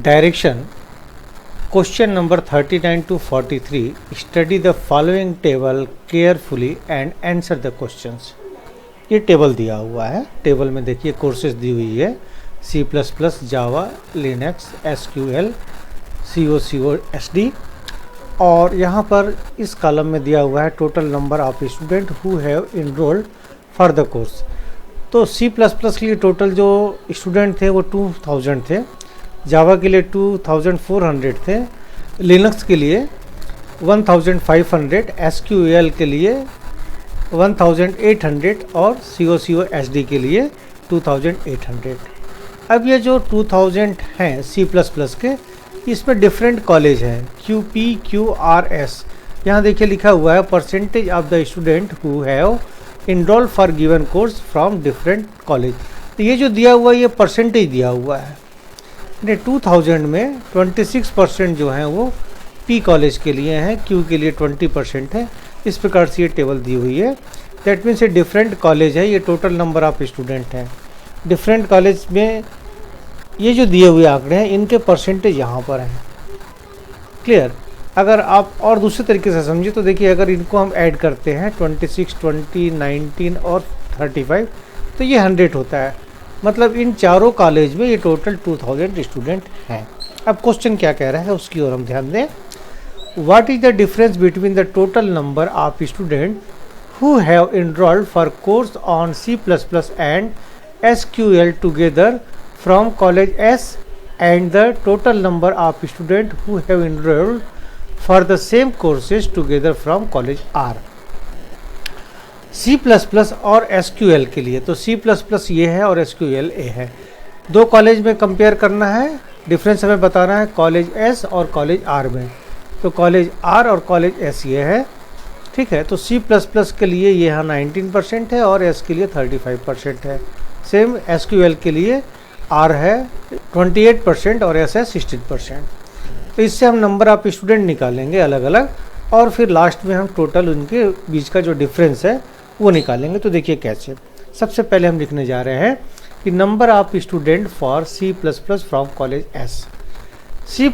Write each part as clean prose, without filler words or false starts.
Direction. Question number 39 to 43. Study the following table carefully and answer the questions. ये table दिया हुआ है। Table में देखिए कोर्सेज दी हुई है C++, जावा, लिनक्स, SQL, COCOSD और यहाँ पर इस कॉलम में दिया हुआ है total number of student who have enrolled for the course. तो C++ के लिए टोटल जो स्टूडेंट थे वो 2000 थे, जावा के लिए 2400 थे, लिनक्स के लिए 1500, SQL के लिए 1800 और COCOSD के लिए 2800। अब ये जो 2000 हैं C++ के, इसमें डिफरेंट कॉलेज हैं QPQRS। यहाँ देखिए लिखा हुआ है percentage of the student who have enrol for given course from different college. तो ये जो दिया हुआ है ये परसेंटेज दिया हुआ है। 2000 में 26% जो हैं वो P कॉलेज के लिए हैं, Q के लिए 20% है। इस प्रकार से ये टेबल दी हुई है। दैट मीन्स ये डिफरेंट कॉलेज है, ये टोटल नंबर ऑफ स्टूडेंट हैं। डिफरेंट कॉलेज में ये जो दिए हुए आंकड़े हैं इनके परसेंटेज यहाँ पर हैं। क्लियर? अगर आप और दूसरे तरीके से समझिए तो देखिए अगर इनको हम ऐड करते हैं 26, 20, 19 और 35 तो ये 100 होता है। मतलब इन चारों कॉलेज में ये टोटल 2000 स्टूडेंट हैं। अब क्वेश्चन क्या कह रहा है उसकी ओर हम ध्यान दें। What is the difference between the total number of students who have enrolled for course on C++ and SQL together from college S and the total number of students who have enrolled for the same courses together from college R? C++ और SQL के लिए तो C++ ये है और SQL ए है। दो college में कंपेयर करना है, डिफरेंस हमें बताना है कॉलेज S और कॉलेज R में। तो कॉलेज R और कॉलेज S ये है, ठीक है। तो C++ के लिए ये यहाँ 19% है और S के लिए 35% है। सेम SQL के लिए R है 28% और S है 16%। तो इससे हम नंबर ऑफ स्टूडेंट निकालेंगे अलग अलग और फिर लास्ट में हम टोटल उनके बीच का जो डिफरेंस है वो निकालेंगे। तो देखिए कैसे। सबसे पहले हम लिखने जा रहे हैं कि number of student for C++ from college S। C++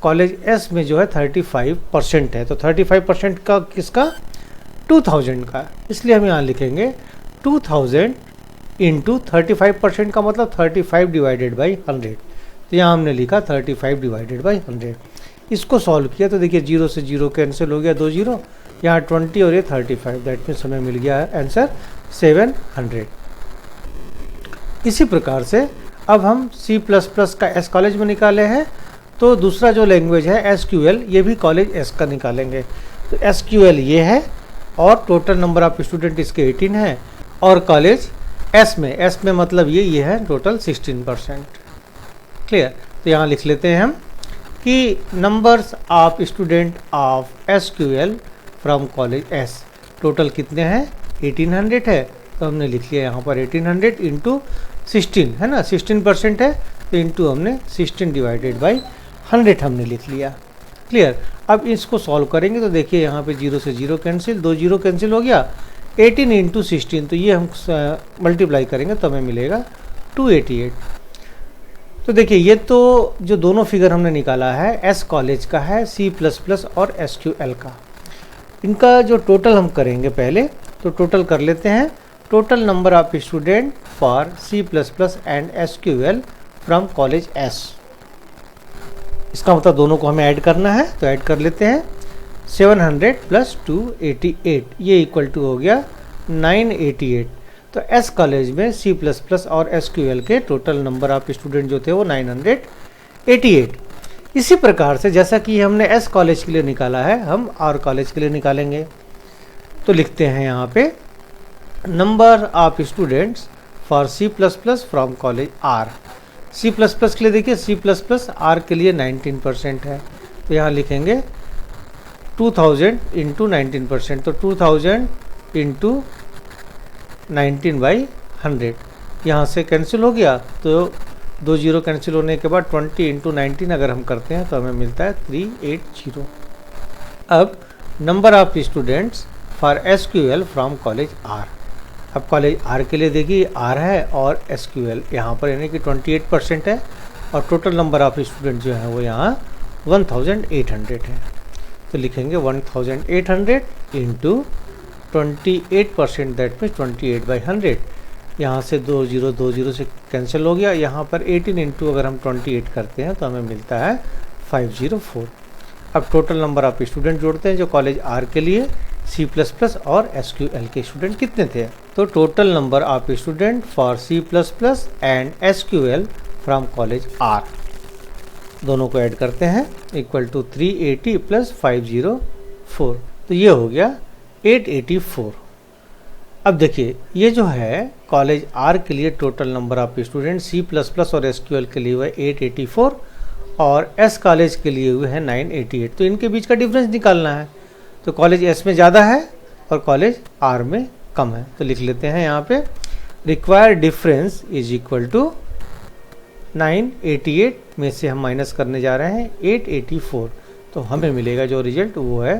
college S में जो है 35% है। तो 35% का किसका? 2000 का। इसलिए हम यहाँ लिखेंगे 2000 इंटू 35% का मतलब 35 डिवाइडेड बाई 100। तो यहाँ हमने लिखा 35 डिवाइडेड बाई 100। इसको सॉल्व किया तो देखिए 0 से 0 कैंसिल हो गया, 2 0, यहाँ 20 और ये 35। दैट मीन्स हमें मिल गया आंसर 700। इसी प्रकार से अब हम C++ का S कॉलेज में निकाले हैं तो दूसरा जो लैंग्वेज है SQL ये भी कॉलेज S का निकालेंगे। तो SQL ये है और टोटल नंबर ऑफ स्टूडेंट इसके 18 है और कॉलेज S में मतलब ये है टोटल 16%। क्लियर? तो यहाँ लिख लेते हैं हम कि numbers of student of SQL from college S total कितने हैं? 1800 है। तो हमने लिख लिया यहाँ पर 1800 इंटू 16 है ना, 16% है तो इंटू हमने 16 डिवाइडेड बाई 100 हमने लिख लिया। क्लियर? अब इसको सॉल्व करेंगे तो देखिए यहाँ पे 0 से 0 कैंसिल, 2 0 कैंसिल हो गया, 18 इंटू 16 तो ये हम मल्टीप्लाई करेंगे तो हमें मिलेगा 288। तो देखिए ये तो जो दोनों फिगर हमने निकाला है S कॉलेज का है, C++ और SQL का। इनका जो टोटल हम करेंगे पहले तो टोटल कर लेते हैं। Total number of student for C++ and SQL from college S। इसका मतलब दोनों को हमें ऐड करना है तो ऐड कर लेते हैं। 700 प्लस 288 ये इक्वल टू हो गया 988। तो S कॉलेज में C++ और SQL के टोटल नंबर ऑफ स्टूडेंट जो थे वो 988। इसी प्रकार से जैसा कि हमने S कॉलेज के लिए निकाला है हम R कॉलेज के लिए निकालेंगे। तो लिखते हैं यहाँ पे number of students for C++ from college R। C++ के लिए देखिए C++ R के लिए 19% है तो यहाँ लिखेंगे 2000 इंटू 19%। तो 2000 इंटू 19 बाई 100 यहाँ से कैंसिल हो गया तो 2 0 कैंसिल होने के बाद 20 इंटू 19 अगर हम करते हैं तो हमें मिलता है 380। अब number of students for SQL from college R। अब कॉलेज R के लिए देखिए R है और SQL यहाँ पर यानी कि 28% है और टोटल नंबर ऑफ स्टूडेंट जो है वो यहाँ 1800 है। तो लिखेंगे 1800 इंटू 28%, दैट मीन्स 28/100। यहाँ से 20 से कैंसिल हो गया। यहाँ पर 18 इंटू अगर हम 28 करते हैं तो हमें मिलता है 504। अब टोटल नंबर ऑफ स्टूडेंट जोड़ते हैं जो कॉलेज आर के लिए C++ और SQL के स्टूडेंट कितने थे। तो total number of student for C++ and SQL from college are, दोनों को ऐड करते हैं, इक्वल टू 380 + 504। तो ये हो गया 884। अब देखिए ये जो है कॉलेज आर के लिए total number of student C++ और SQL के लिए हुआ 884 और एस कॉलेज के लिए हुए हैं 988। तो इनके बीच का डिफरेंस निकालना है। तो कॉलेज एस में ज़्यादा है और कॉलेज आर में कम है। तो लिख लेते हैं यहाँ पे required difference is equal to 988 में से हम माइनस करने जा रहे हैं 884। तो हमें मिलेगा जो रिजल्ट वो है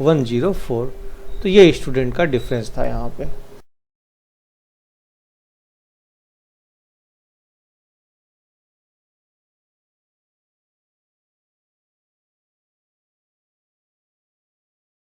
104। तो ये स्टूडेंट का डिफरेंस था यहाँ पे।